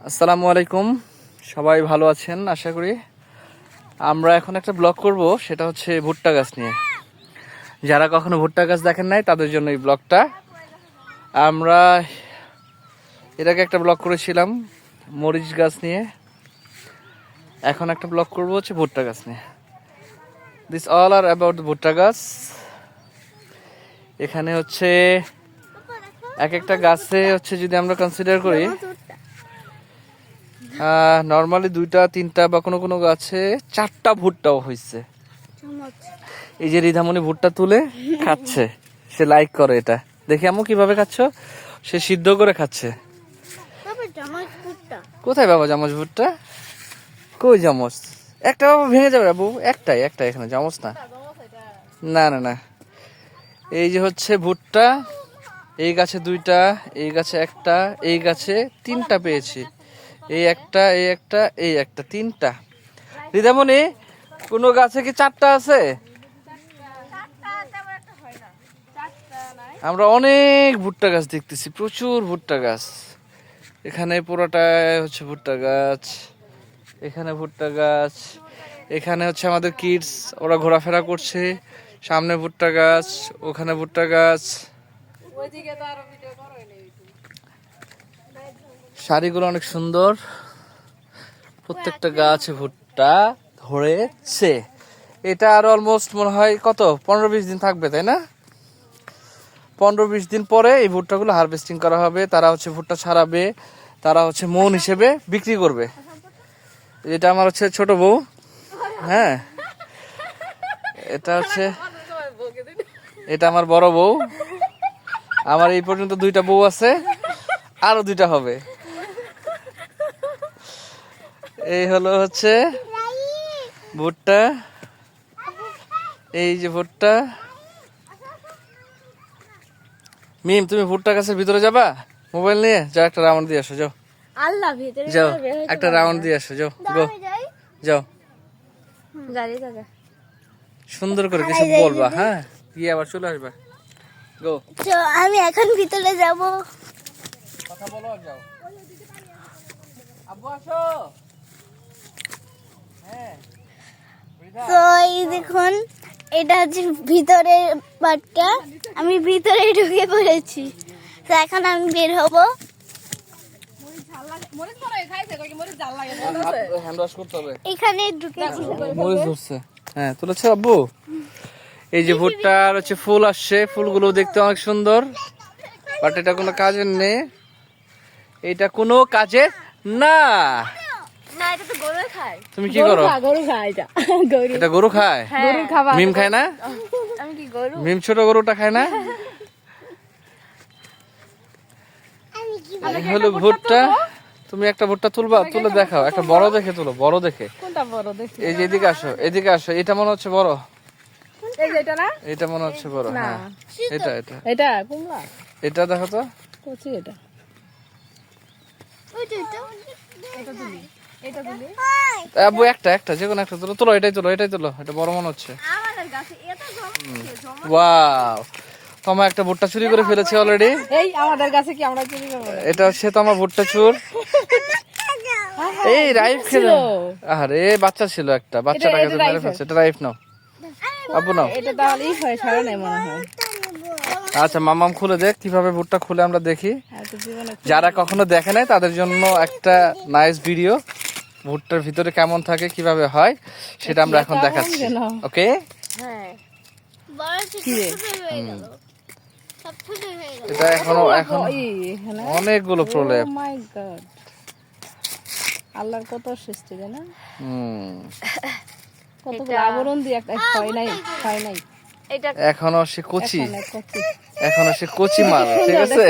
আসসালামু আলাইকুম, সবাই ভালো আছেন আশা করি। আমরা এখন একটা ব্লগ করব, সেটা হচ্ছে ভুট্টা গাছ নিয়ে। যারা কখনো ভুট্টা গাছ দেখেন নাই তাদের জন্য এই ব্লগটা। আমরা এর আগে একটা ব্লগ করেছিলাম মরিচ গাছ নিয়ে, এখন একটা ব্লগ করব হচ্ছে ভুট্টা গাছ নিয়ে। দিস অল আর অ্যাবাউট ভুট্টা গাছ। এখানে হচ্ছে এক একটা গাছে হচ্ছে যদি আমরা কনসিডার করি, নর্মালি 2টা 3টা বা কোনো কোনো গাছে 4টা ভুট্টাও হয়েছে। এই যে রিধামণি ভুট্টা তুলে খাচ্ছে, সে লাইক করে এটা দেখে। আম্মু কিভাবে খাচ্ছ? সে সিদ্ধ করে খাচ্ছে। কোথায় বাবা চামচ ভুট্টা? কই চামচ? একটা বাবা ভেঙে যাবে বাবু, একটাই এখানে চামচ না। না না না, এই যে হচ্ছে ভুট্টা। এই গাছে 2টা, এই গাছে 1টা, এই গাছে 3টা পেয়েছি। এই একটা, এই একটা, এই একটা, 3টা। রিধামণি, কোনো গাছে কি 4টা আছে? আমরা অনেক ভুট্টা গাছ দেখতেছি, প্রচুর ভুট্টা গাছ। এখানে পুরোটাই হচ্ছে ভুট্টা গাছ, এখানে ভুট্টা গাছ, এখানে হচ্ছে আমাদের কিডস, ওরা ঘোরাফেরা করছে। সামনে ভুট্টা গাছ, ওখানে ভুট্টা গাছ। শাড়িগুলো অনেক সুন্দর, প্রত্যেকটা গাছে ভুট্টা ধরেছে। এটা আর অলমোস্ট মনে হয় কত 15-20 দিন থাকবে, তাই না? 15-20 দিন পরে এই ভুট্টাগুলো হারভেস্টিং করা হবে। তারা হচ্ছে ভুট্টা ছাড়াবে, তারা হচ্ছে মন হিসেবে বিক্রি করবে। এটা আমার হচ্ছে ছোট বউ, হ্যাঁ। এটা হচ্ছে, এটা আমার বড় বউ। আমার এই পর্যন্ত 2টা বউ আছে, আরো 2টা হবে। এই হলো হচ্ছে ভুট্টা, এই যে ভুট্টা। মিম, তুমি ভুট্টা গাছের ভিতরে যাবা মোবাইল নিয়ে? যাও, একটা রাউন্ড দিয়ে আসো, যাও। আল্লাহ ভিতরে যাও, একটা রাউন্ড দিয়ে আসো, যাও গো, যাও। গাড়ি দাদা সুন্দর করে কিছু বলবা, হ্যাঁ, গিয়ে আবার চলে আসবা। গো, তো আমি এখন ভিতরে যাব। কথা বলো আর যাও। আব্বু আসো। হ্যাঁ, তো এই দেখুন, এটা হচ্ছে ভিতরের পাটটা। আমি ভিতরে ঢুকে পড়েছি, তো এখন আমি বের হব। হ্যান্ড ওয়াশ করতে হবে। এখানে ঢুকেছি। মরিচ ধরছে, হ্যাঁ তুলেছো আব্বু। এই যে ভুট্টার হচ্ছে ফুল আসছে, ফুলগুলো দেখতে অনেক সুন্দর, বাট এটা কোনো কাজের নেই। এটা কোনো কাজের না। না, এটা তো গরু খায়। তুমি কি করো? গরু খায় এটা। গরু, এটা গরু খায়? গরু খাবার। মিম খায় না? আমি কি গরু? মিম ছোট গরুটা খায় না? এই হলো ভুট্টা। তুমি একটা ভুট্টা তুলবা, তুলে দেখাও, একটা বড় দেখে তুলো, বড় দেখে। কোনটা বড় দেখি? এই যে এদিকে আসো, এদিকে আসো। এটা মনে হচ্ছে বড়, এই যে এটা না? এটা মনে হচ্ছে বড়, হ্যাঁ। এটা এটা এটা কুমড়া। এটা দেখো তো। কচি এটা। ওইটা এটা। এটা তুলি। এটা তুলি। আব্বু একটা যে কোনো একটা তুলো, তুলো, এটাই তুলো, এটাই তুলো। এটা বড় মনে হচ্ছে। আমাদের গাছে এটা জমা। ওয়াও, তোমার একটা ভুট্টা চুরি করে ফেলেছি অলরেডি। এই আমাদের গাছে কি আমরা চুরি করব? এটা হচ্ছে তো আমার ভুট্টা চুর। এই রাইফ খেলো। আরে বাচ্চা ছিল একটা, বাচ্চাটাকে তো মেরে ফেলছে। এটা রাইফ নাও আব্বু, নাও। এটা তাহলেই হয়, সারা নাই মনে হয়। আচ্ছা, মামাম খুলে দেখ কিভাবে ভুট্টা খুলে, আমরা দেখি। তো জীবনে যারা কখনো দেখে নাই তাদের জন্য একটা নাইস ভিডিও, ভুট্টার ভিতরে কেমন থাকে, কিভাবে হয়, সেটা আমরা এখন দেখাচ্ছি। ওকে, হ্যাঁ বড় ছোট হয়ে গেল, সব ছোট হয়ে গেল। এটা এখন অনেকগুলো প্রলেপ। ও মাই গড, আল্লাহর কত সৃষ্টি জানা। কতগুলো আবরণ দিয়ে একটা হয় নাই। এটা এখনো সে কচি, এখনো সে কচি মাল, ঠিক আছে।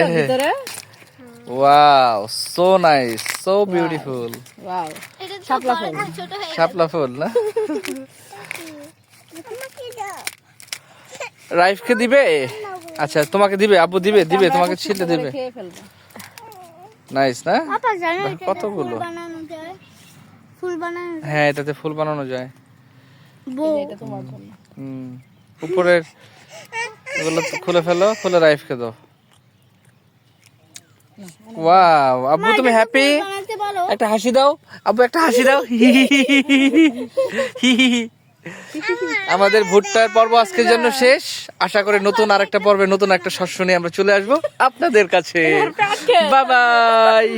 Wow, so nice, so beautiful. Wow, শাপলা ফুল, শাপলা ফুল না? রাইফকে দিবে? আচ্ছা, তোমাকে দিবে, আব্বু দিবে, তোমাকে ছিলতে দিবে। নাইস না? কতগুলো ফুল বানানো, হ্যাঁ, এটাতে ফুল বানানো যায়। এটা তোমার জন্য। উপরের এগুলো খুলে ফেলো, খুলে রাইফকে দাও। ওয়াও, আব্বু তুমি হ্যাপি? একটা হাসি দাও আব্বু, একটা হাসি দাও। আমাদের ভুট্টার পর্ব আজকের জন্য শেষ। আশা করি নতুন আরেকটা পর্বে নতুন একটা শস্য নিয়ে আমরা চলে আসবো আপনাদের কাছে। Bye bye.